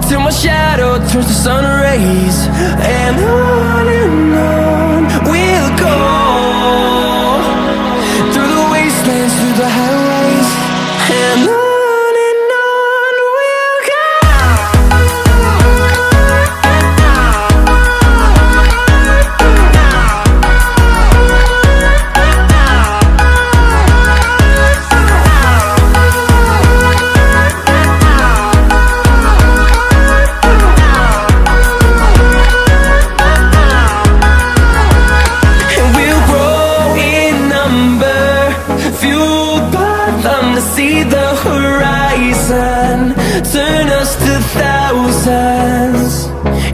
till my shadow turns to sun rays. And on we'll go, through the wastelands, through the highways, and on we'll go. See the horizon, turn us to thousands,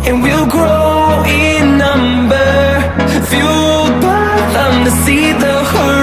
and we'll grow in number, fueled by them to see the horizon.